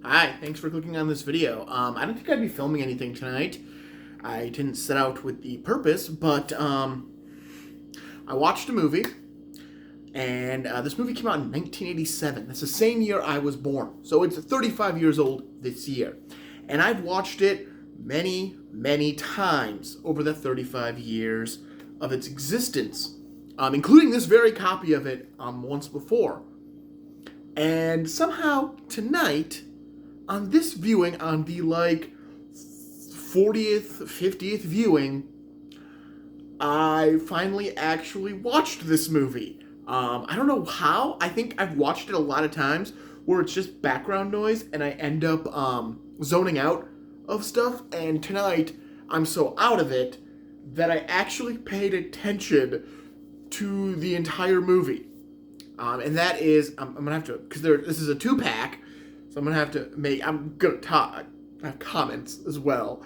Hi, thanks for clicking on this video. I don't think I'd be filming anything tonight. I didn't set out with the purpose, but I watched a movie, and this movie came out in 1987. That's the same year I was born, so it's 35 years old this year. And I've watched it many, many times over the 35 years of its existence, including this very copy of it once before. And somehow tonight, on this viewing, on the 40th, 50th viewing, I finally actually watched this movie. I don't know how. I think I've watched it a lot of times where it's just background noise and I end up zoning out of stuff. And tonight, I'm so out of it that I actually paid attention to the entire movie. And that is, I'm going to have to, because this is a 2-pack, so I'm going to have to I'm going to talk, have comments as well.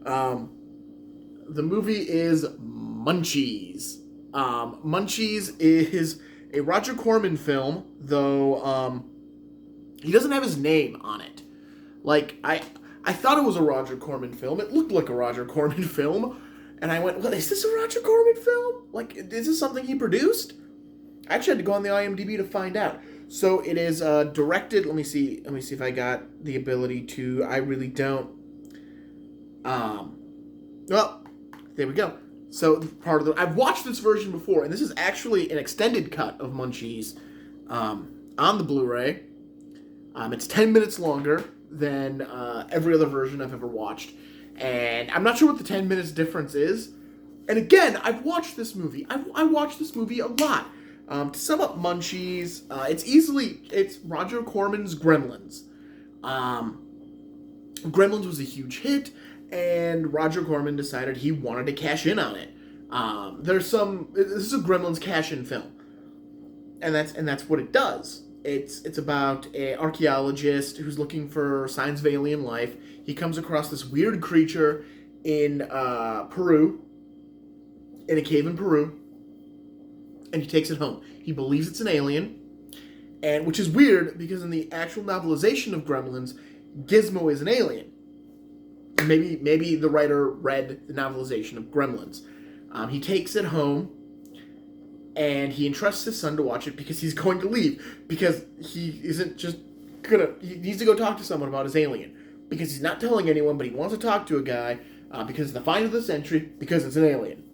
The movie is Munchies. Munchies is a Roger Corman film, though he doesn't have his name on it. I thought it was a Roger Corman film. It looked like a Roger Corman film. And I went, well, is this a Roger Corman film? Is this something he produced? I actually had to go on the IMDb to find out. So it is directed. Let me see if I got the ability to. I really don't. Well, there we go. So I've watched this version before, and this is actually an extended cut of Munchies on the Blu-ray. It's 10 minutes longer than every other version I've ever watched, and I'm not sure what the 10 minutes difference is. And again, I've watched this movie. I watched this movie a lot. To sum up Munchies, it's Roger Corman's Gremlins. Gremlins was a huge hit, and Roger Corman decided he wanted to cash in on it. This is a Gremlins cash-in film, and that's what it does. It's about an archaeologist who's looking for signs of alien life. He comes across this weird creature in Peru, in a cave in Peru, and he takes it home. He believes it's an alien, and which is weird because in the actual novelization of Gremlins, Gizmo is an alien. Maybe the writer read the novelization of Gremlins. He takes it home, and he entrusts his son to watch it because he's going to leave. Because he isn't just gonna. He needs to go talk to someone about his alien. Because he's not telling anyone, but he wants to talk to a guy because it's the find of the century, because it's an alien.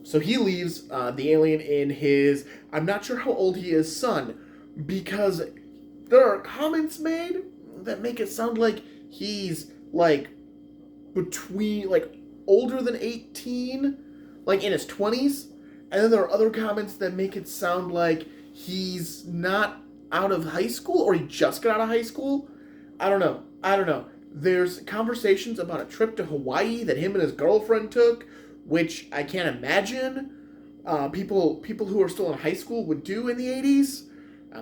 So he leaves the alien in his, I'm not sure how old he is, son, because there are comments made that make it sound like he's between older than 18, in his 20s, and then there are other comments that make it sound like he's not out of high school or he just got out of high school. I don't know. There's conversations about a trip to Hawaii that him and his girlfriend took, which I can't imagine people who are still in high school would do in the 80s.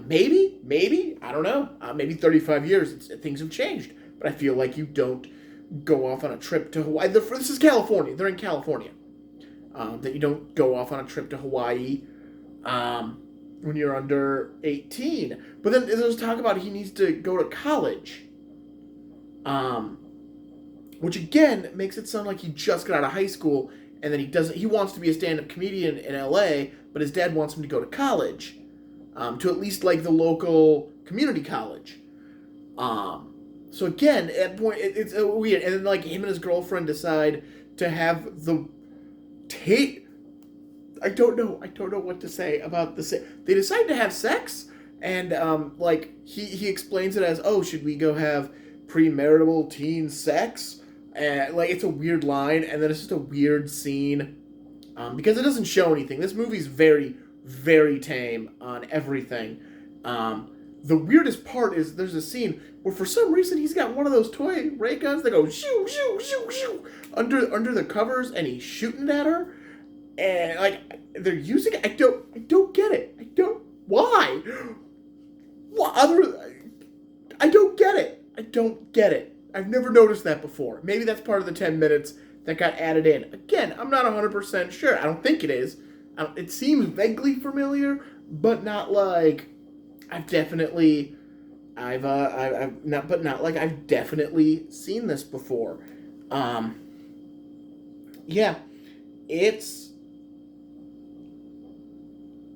Maybe, I don't know. Maybe 35 years, things have changed. But I feel like you don't go off on a trip to Hawaii. This is California. They're in California. That you don't go off on a trip to Hawaii when you're under 18. But then there's talk about he needs to go to college. Which again makes it sound like he just got out of high school and then he wants to be a stand-up comedian in LA, but his dad wants him to go to college. To at least the local community college. So again, at that point, it's weird. And then him and his girlfriend decide to have the tape. I don't know what to say about this. They decide to have sex, and he explains it as, oh, should we go have premarital teen sex? And it's a weird line, and then it's just a weird scene because it doesn't show anything. This movie's very, very tame on everything. The weirdest part is there's a scene where for some reason he's got one of those toy ray guns that go shoo shoo shoo shoo under the covers, and he's shooting at her, and they're using it. I don't get it. Why? What other? I don't get it. I've never noticed that before. Maybe that's part of the 10 minutes that got added in. Again, I'm not 100% sure. I don't think it is. It seems vaguely familiar, but not I've definitely I've not, but not like I've definitely seen this before. Um, yeah, it's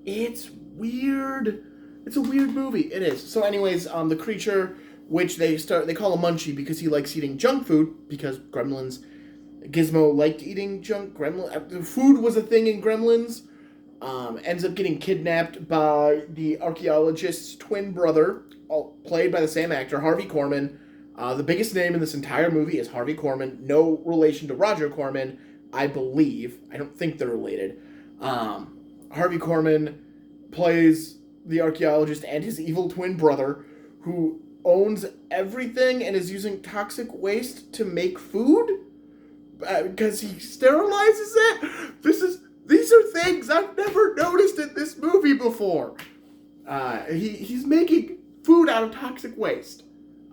it's weird. It's a weird movie. It is. So, anyways, the creature, which they call a munchie because he likes eating junk food because Gremlins. Gizmo liked eating junk. Food was a thing in Gremlins. Ends up getting kidnapped by the archaeologist's twin brother, played by the same actor, Harvey Korman. The biggest name in this entire movie is Harvey Korman. No relation to Roger Corman, I believe. I don't think they're related. Harvey Korman plays the archaeologist and his evil twin brother, who owns everything and is using toxic waste to make food because he sterilizes it. These are things I've never noticed in this movie before. He's making food out of toxic waste.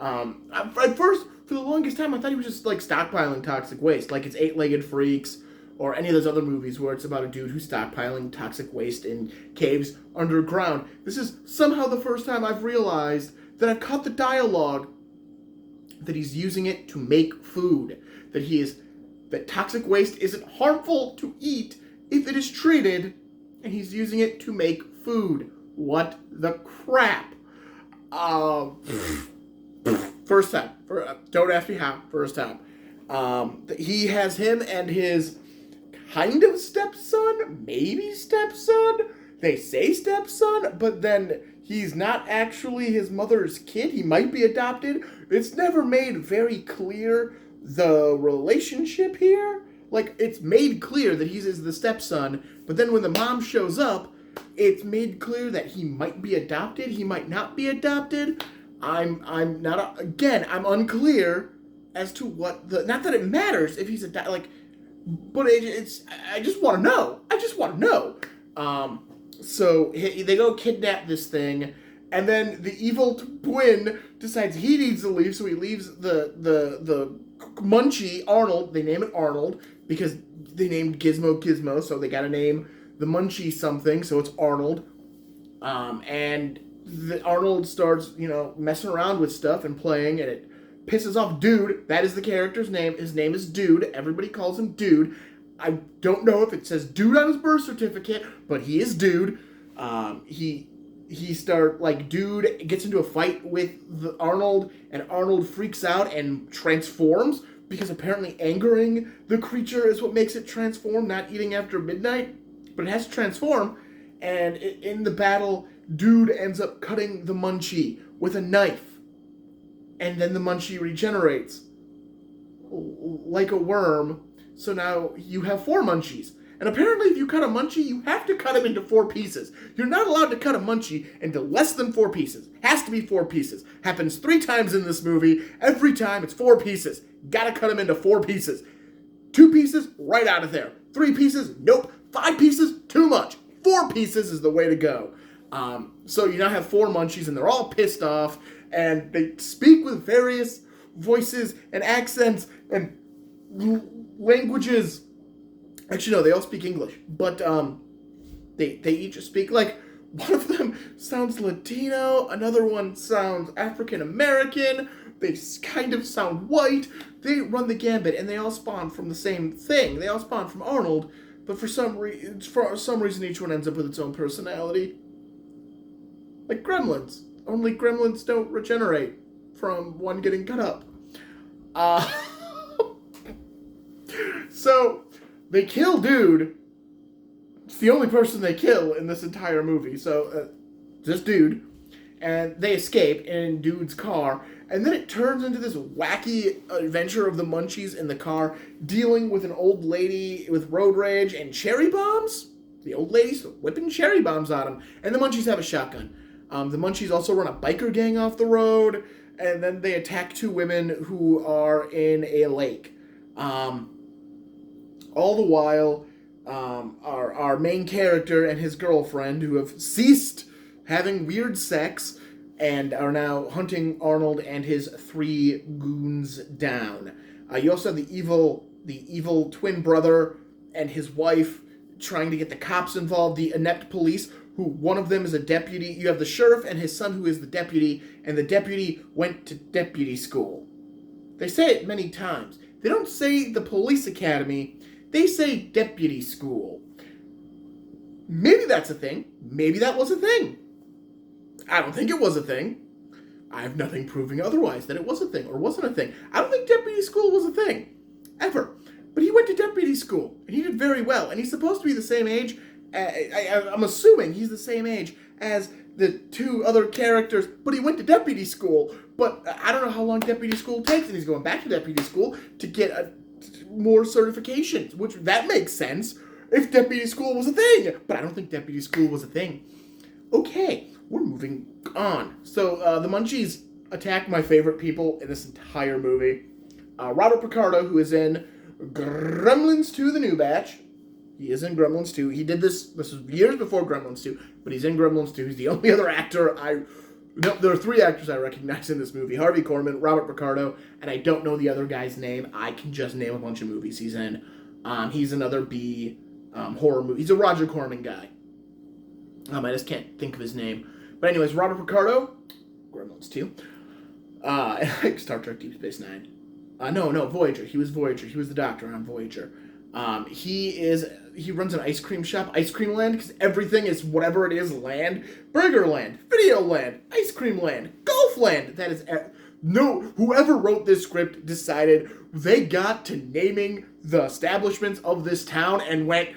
At first, for the longest time, I thought he was just like stockpiling toxic waste, like it's Eight-Legged Freaks or any of those other movies where it's about a dude who's stockpiling toxic waste in caves underground. This is somehow the first time I've realized that I've caught the dialogue that he's using it to make food. That toxic waste isn't harmful to eat if it is treated, and he's using it to make food. What the crap? First time. Don't ask me how. First time. He has him and his kind of stepson, maybe stepson. They say stepson, but then he's not actually his mother's kid. He might be adopted. It's never made very clear the relationship here. Like, it's made clear that he's the stepson, but then when the mom shows up, it's made clear that he might be adopted, he might not be adopted. I'm unclear as to what not that it matters if he's adopted, but I just want to know. So they go kidnap this thing, and then the evil twin decides he needs to leave, so he leaves the Munchie, Arnold. They name it Arnold because they named Gizmo, so they got to name the Munchie something, so it's Arnold. And Arnold starts, messing around with stuff and playing, and it pisses off Dude. That is the character's name. His name is Dude. Everybody calls him Dude. I don't know if it says Dude on his birth certificate, but he is Dude. Dude gets into a fight with Arnold, and Arnold freaks out and transforms, because apparently angering the creature is what makes it transform, not eating after midnight. But it has to transform, and in the battle, Dude ends up cutting the Munchie with a knife. And then the Munchie regenerates like a worm, so now you have 4 Munchies. And apparently if you cut a Munchie, you have to cut him into 4 pieces. You're not allowed to cut a Munchie into less than 4 pieces. Has to be 4 pieces. Happens 3 times in this movie. Every time it's 4 pieces. Gotta cut him into 4 pieces. 2 pieces, right out of there. 3 pieces, nope. 5 pieces, too much. 4 pieces is the way to go. So you now have 4 Munchies, and they're all pissed off, and they speak with various voices and accents and languages. Actually, no, they all speak English, but they each speak, like, one of them sounds Latino, another one sounds African American, they kind of sound white. They run the gambit, and they all spawn from the same thing. They all spawn from Arnold, but for some reason each one ends up with its own personality. Like Gremlins. Only Gremlins don't regenerate from one getting cut up. So they kill Dude. It's the only person they kill in this entire movie. So just Dude. And they escape in Dude's car. And then it turns into this wacky adventure of the Munchies in the car, dealing with an old lady with road rage and cherry bombs. The old lady's whipping cherry bombs on them. And the Munchies have a shotgun. The Munchies also run a biker gang off the road. And then they attack 2 women who are in a lake. All the while, our main character and his girlfriend, who have ceased having weird sex and are now hunting Arnold and his 3 goons down. You also have the evil twin brother and his wife trying to get the cops involved, the inept police, who one of them is a deputy. You have the sheriff and his son who is the deputy, and the deputy went to deputy school. They say it many times. They don't say the police academy, they say deputy school. Maybe that's a thing. Maybe that was a thing. I don't think it was a thing. I have nothing proving otherwise that it was a thing or wasn't a thing. I don't think deputy school was a thing. Ever. But he went to deputy school, and he did very well. And he's supposed to be the same age. I'm assuming he's the same age as the two other characters, but he went to deputy school. But I don't know how long deputy school takes, and he's going back to deputy school to get more certifications, which that makes sense if deputy school was a thing. But I don't think deputy school was a thing. Okay, we're moving on. So the Munchies attack my favorite people in this entire movie. Robert Picardo, who is in Gremlins 2, the new batch. He is in Gremlins 2. He did this was years before Gremlins 2, but he's in Gremlins 2. He's the only other actor there are three actors I recognize in this movie. Harvey Korman, Robert Picardo, and I don't know the other guy's name. I can just name a bunch of movies he's in. He's another B horror movie. He's a Roger Corman guy. I just can't think of his name. But anyways, Robert Picardo, Gremlins 2. Star Trek Deep Space Nine. No, Voyager. He was Voyager. He was the doctor on Voyager. He runs an ice cream shop, Ice Cream Land, because everything is whatever it is, land. Burger Land, Video Land, Ice Cream Land, Golf Land. That is... whoever wrote this script decided they got to naming the establishments of this town and went,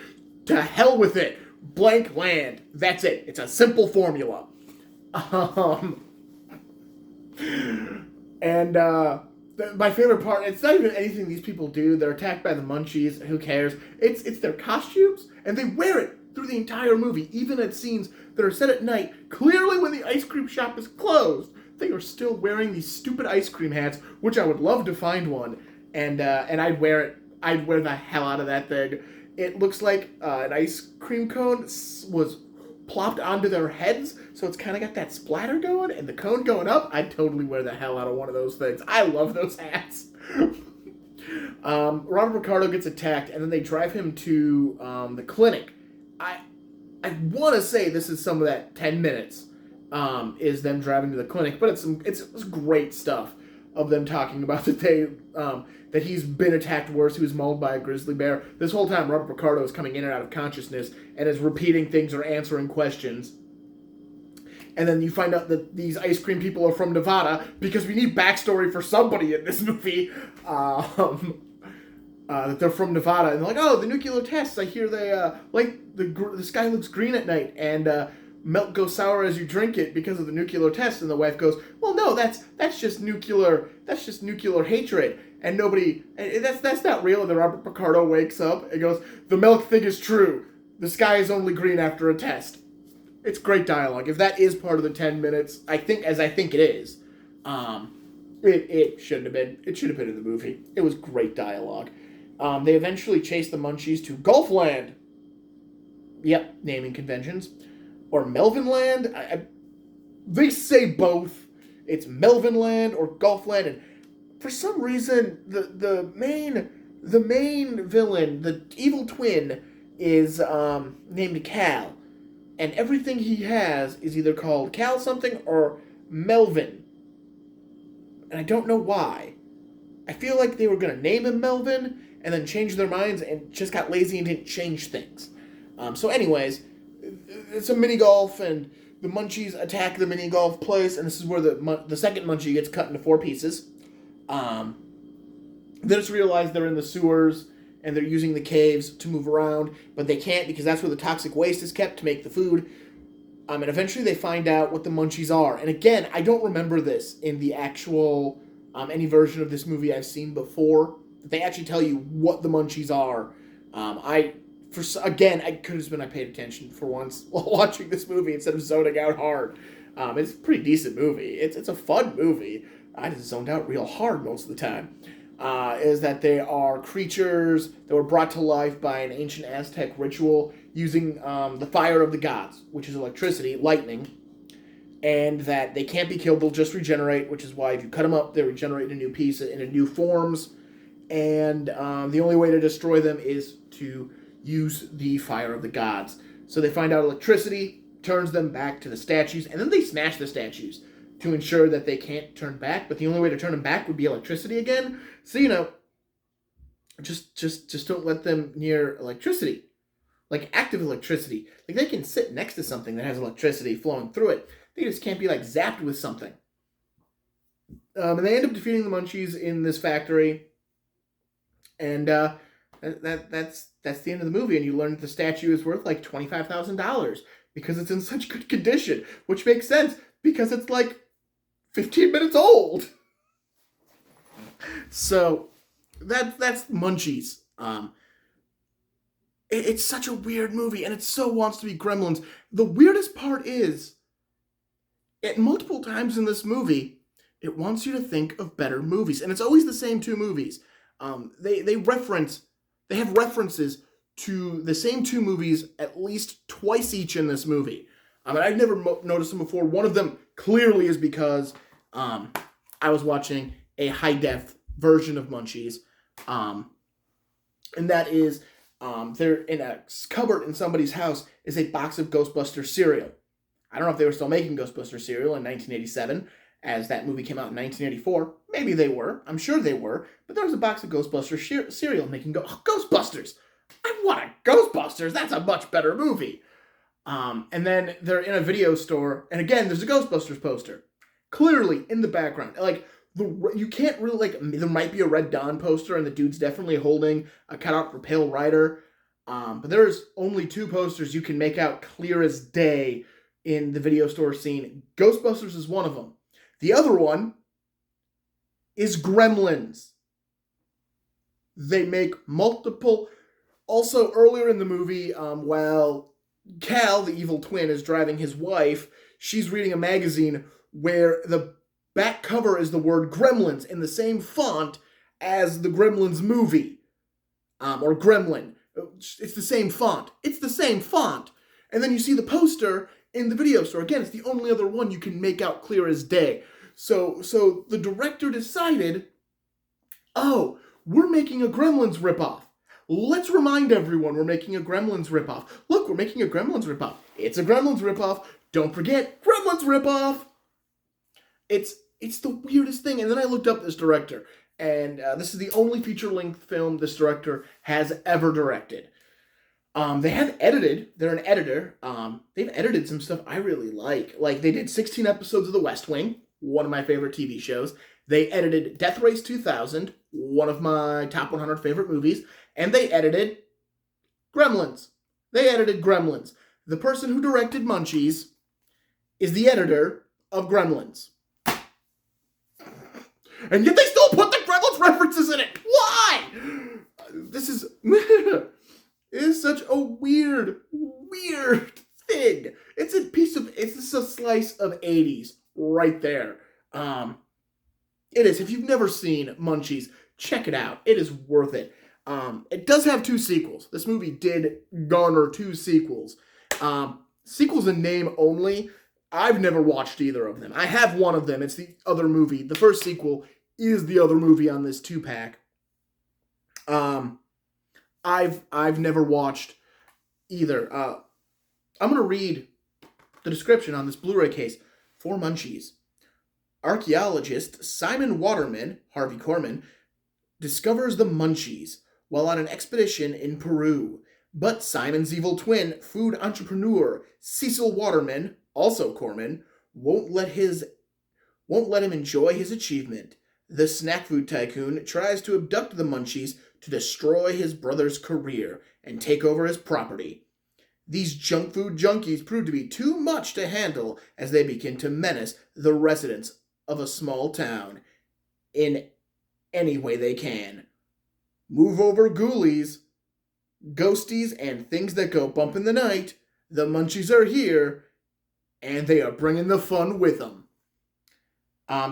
to hell with it. Blank land. That's it. It's a simple formula. My favorite part, it's not even anything these people do. They're attacked by the Munchies. Who cares? It's their costumes, and they wear it through the entire movie, even at scenes that are set at night. Clearly when the ice cream shop is closed, they are still wearing these stupid ice cream hats, which I would love to find one, and I'd wear it. I'd wear the hell out of that thing. It looks like an ice cream cone was plopped onto their heads, so it's kind of got that splatter going, and the cone going up. I'd totally wear the hell out of one of those things. I love those hats. Robert Picardo gets attacked, and then they drive him to the clinic. I want to say this is some of that 10 minutes is them driving to the clinic, but it's great stuff of them talking about that he's been attacked worse. He was mauled by a grizzly bear. This whole time, Robert Picardo is coming in and out of consciousness and is repeating things or answering questions. And then you find out that these ice cream people are from Nevada, because we need backstory for somebody in this movie. That they're from Nevada. And they're like, oh, the nuclear tests. I hear they, the sky looks green at night, and milk goes sour as you drink it because of the nuclear test. And the wife goes, well, no, that's just nuclear hatred. And that's not real. And then Robert Picardo wakes up and goes, the milk thing is true. The sky is only green after a test. It's great dialogue. If that is part of the 10 minutes, I think it is, it shouldn't have been. It should have been in the movie. It was great dialogue. They eventually chase the Munchies to Golf Land. Yep, naming conventions. Or Melvin Land. They say both. It's Melvin Land or Golf Land, and for some reason, the main villain, the evil twin, is named Cal, and everything he has is either called Cal something or Melvin, and I don't know why. I feel like they were gonna name him Melvin and then change their minds and just got lazy and didn't change things. So anyways, it's a mini golf, and the Munchies attack the mini golf place, and this is where the second Munchie gets cut into 4 pieces. They just realize they're in the sewers, and they're using the caves to move around, but they can't because that's where the toxic waste is kept to make the food. And eventually they find out what the Munchies are. And again, I don't remember this in the actual, any version of this movie I've seen before. They actually tell you what the Munchies are. I could have been I paid attention for once while watching this movie instead of zoning out hard. It's a pretty decent movie. It's a fun movie. I just zoned out real hard most of the time. Is that they are creatures that were brought to life by an ancient Aztec ritual using the fire of the gods, which is electricity, lightning, and that they can't be killed, they'll just regenerate, which is why if you cut them up, they regenerate in a new piece, in a new forms, and the only way to destroy them is to use the fire of the gods. So they find out electricity turns them back to the statues, and then they smash the statues to ensure that they can't turn back. But the only way to turn them back would be electricity again. So, just don't let them near electricity. Like active electricity. Like they can sit next to something that has electricity flowing through it. They just can't be like zapped with something. And they end up defeating the Munchies in this factory. And that's the end of the movie. And you learn that the statue is worth like $25,000 because it's in such good condition, which makes sense because it's like 15 minutes old. So that's Munchies. It's such a weird movie, and it so wants to be Gremlins. The weirdest part is, at multiple times in this movie, it wants you to think of better movies, and it's always the same two movies. They have references to the same two movies at least twice each in this movie. I've never noticed them before. One of them clearly is because I was watching a high-def version of Munchies, and that is they're in a cupboard in somebody's house is a box of Ghostbusters cereal. I don't know if they were still making Ghostbusters cereal in 1987, as that movie came out in 1984. Maybe they were. I'm sure they were. But there was a box of Ghostbusters cereal making Ghostbusters. I want a Ghostbusters. That's a much better movie. And then they're in a video store, and again, there's a Ghostbusters poster. Clearly in the background. Like, you can't really, like, there might be a Red Dawn poster, and the dude's definitely holding a cutout for Pale Rider. But there's only two posters you can make out clear as day in the video store scene. Ghostbusters is one of them. The other one is Gremlins. They make multiple... Also, earlier in the movie, while Cal, the evil twin, is driving his wife, she's reading a magazine where the back cover is the word Gremlins in the same font as the Gremlins movie. Or Gremlin. It's the same font. It's the same font. And then you see the poster in the video store. Again, it's the only other one you can make out clear as day. So the director decided, oh, we're making a Gremlins ripoff. Let's remind everyone we're making a Gremlins ripoff. Look, we're making a Gremlins ripoff. It's a Gremlins ripoff. Don't forget, Gremlins ripoff. It's the weirdest thing. And then I looked up this director, and this is the only feature-length film this director has ever directed. They have edited. They're an editor. They've edited some stuff I really like. Like, they did 16 episodes of The West Wing, one of my favorite TV shows. They edited Death Race 2000, one of my top 100 favorite movies. And they edited Gremlins. They edited Gremlins. The person who directed Munchies is the editor of Gremlins. And yet they still put the Gremlins references in it. Why? This is... it is such a weird thing. It's a slice of 80s right there. It is. If you've never seen Munchies, check it out. It is worth it. It does have 2 sequels. This movie did garner 2 sequels. Sequels in name only. I've never watched either of them. I have one of them. It's the other movie. The first sequel is the other movie on this 2-pack. I've never watched either. I'm going to read the description on this Blu-ray case for Munchies. Archaeologist Simon Waterman, Harvey Korman, discovers the Munchies while on an expedition in Peru. But Simon's evil twin, food entrepreneur Cecil Waterman, also Korman, won't let him enjoy his achievement. The snack food tycoon tries to abduct the Munchies to destroy his brother's career and take over his property. These junk food junkies prove to be too much to handle as they begin to menace the residents of a small town in any way they can. Move over ghoulies, ghosties, and things that go bump in the night. The Munchies are here, and they are bringing the fun with them.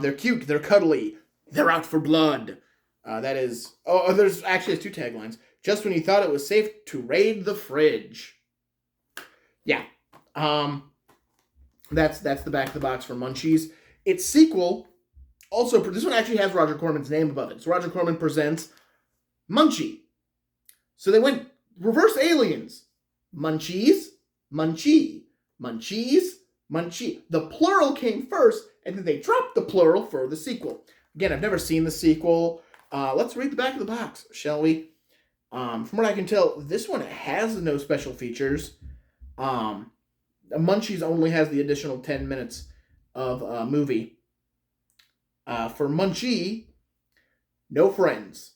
They're cute, they're cuddly, they're out for blood. There's actually 2 taglines. Just when you thought it was safe to raid the fridge. Yeah. That's the back of the box for Munchies. Its sequel, also, this one actually has Roger Corman's name above it. So Roger Corman presents Munchie. So they went reverse aliens. Munchies, Munchie. Munchies, Munchie. The plural came first, and then they dropped the plural for the sequel. Again, I've never seen the sequel. Let's read the back of the box, shall we? From what I can tell, this one has no special features. Munchies only has the additional 10 minutes of movie. For Munchie, no friends.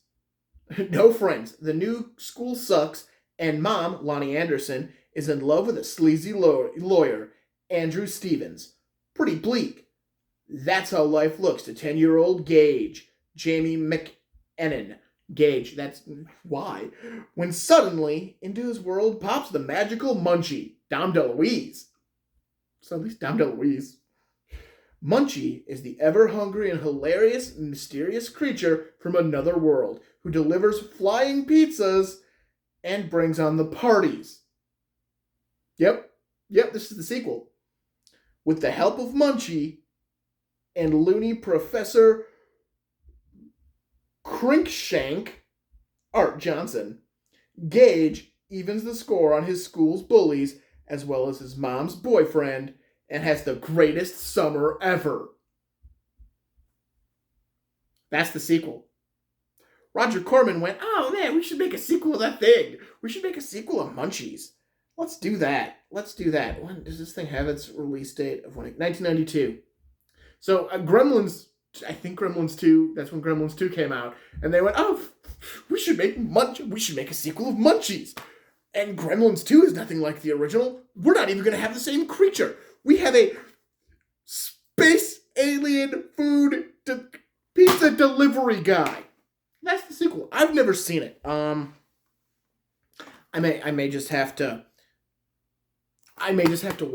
No friends. The new school sucks, and Mom, Lonnie Anderson, is in love with a sleazy lawyer, Andrew Stevens. Pretty bleak. That's how life looks to 10-year-old Gage, Jamie McEnon. Gage, that's why. When suddenly, into his world pops the magical Munchie, Dom DeLuise. So at least Dom DeLuise. Munchie is the ever-hungry and hilarious, mysterious creature from another world who delivers flying pizzas and brings on the parties. Yep, this is the sequel. With the help of Munchie and loony Professor Crinkshank, Art Johnson, Gage evens the score on his school's bullies as well as his mom's boyfriend and has the greatest summer ever. That's the sequel. Roger Corman went, oh man, we should make a sequel of that thing. We should make a sequel of Munchies. Let's do that. When does this thing have its release date? Of 1992. So Gremlins, I think Gremlins 2, that's when Gremlins 2 came out. And they went, oh, we should make a sequel of Munchies. And Gremlins 2 is nothing like the original. We're not even going to have the same creature. We have a space alien food pizza delivery guy. That's the sequel. I've never seen it. I may just have to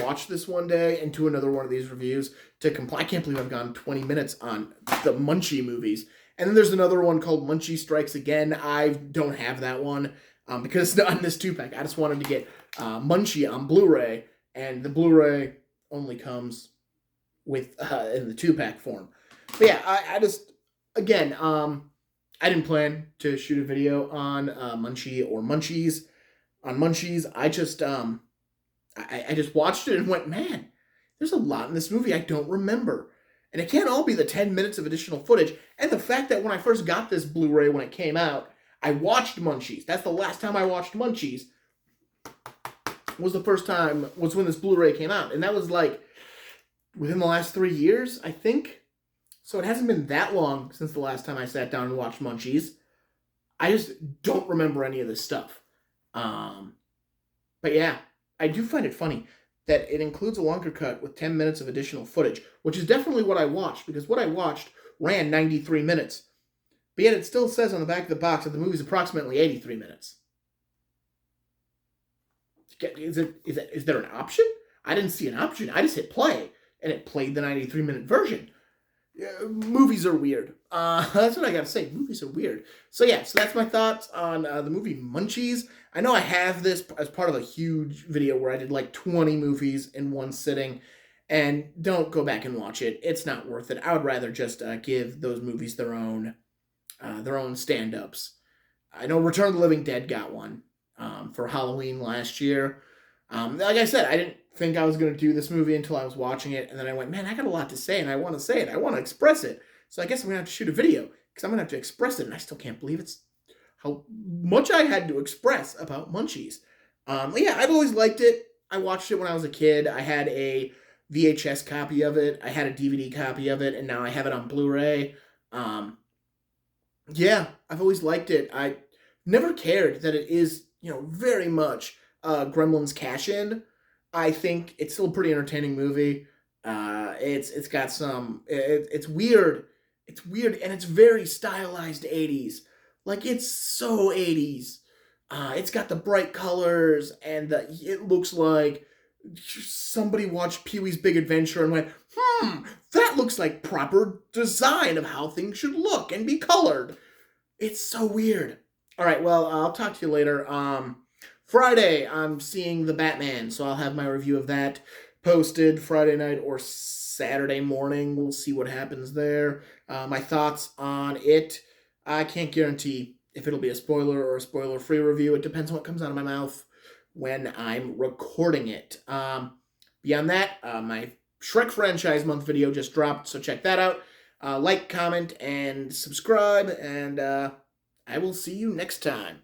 watch this one day and do another one of these reviews to comply. I can't believe I've gone 20 minutes on the Munchie movies. And then there's another one called Munchie Strikes Again. I don't have that one because it's not in this 2-pack. I just wanted to get Munchie on Blu-ray, and the Blu-ray only comes with in the 2-pack form. But yeah, I just, again, I didn't plan to shoot a video on Munchie or Munchies. On Munchies, I just watched it and went, man, there's a lot in this movie I don't remember. And it can't all be the 10 minutes of additional footage. And the fact that when I first got this Blu-ray when it came out, I watched Munchies. That's the last time I watched Munchies. Was when this Blu-ray came out. And that was like within the last 3 years, I think. So it hasn't been that long since the last time I sat down and watched Munchies. I just don't remember any of this stuff. But yeah, I do find it funny that it includes a longer cut with 10 minutes of additional footage, which is definitely what I watched, because what I watched ran 93 minutes. But yet it still says on the back of the box that the movie's approximately 83 minutes. Is there an option? I didn't see an option. I just hit play, and it played the 93-minute version. Movies are weird. That's what I gotta say. Movies are weird. So yeah, so that's my thoughts on the movie Munchies. I know I have this as part of a huge video where I did like 20 movies in one sitting, and don't go back and watch it. It's not worth it. I would rather just give those movies their own stand-ups. I know Return of the Living Dead got one for Halloween last year. Like I said, I didn't think I was going to do this movie until I was watching it, and then I went, man, I got a lot to say, and I want to say it. I want to express it. So I guess I'm going to have to shoot a video, because I'm going to have to express it, and I still can't believe it's how much I had to express about Munchies. Yeah, I've always liked it. I watched it when I was a kid. I had a VHS copy of it. I had a DVD copy of it, and now I have it on Blu-ray. Yeah, I've always liked it. I never cared that it is, very much Gremlins cash-in. I think it's still a pretty entertaining movie. It's got some. It's weird. It's weird, and it's very stylized 80s. Like, it's so 80s. It's got the bright colors, and it looks like somebody watched Pee-wee's Big Adventure and went, that looks like proper design of how things should look and be colored. It's so weird. All right, well, I'll talk to you later. Friday, I'm seeing The Batman, so I'll have my review of that posted Friday night or Saturday morning. We'll see what happens there. My thoughts on it, I can't guarantee if it'll be a spoiler or a spoiler-free review. It depends on what comes out of my mouth when I'm recording it. Beyond that, my Shrek franchise month video just dropped, so check that out. Like, comment, and subscribe, and I will see you next time.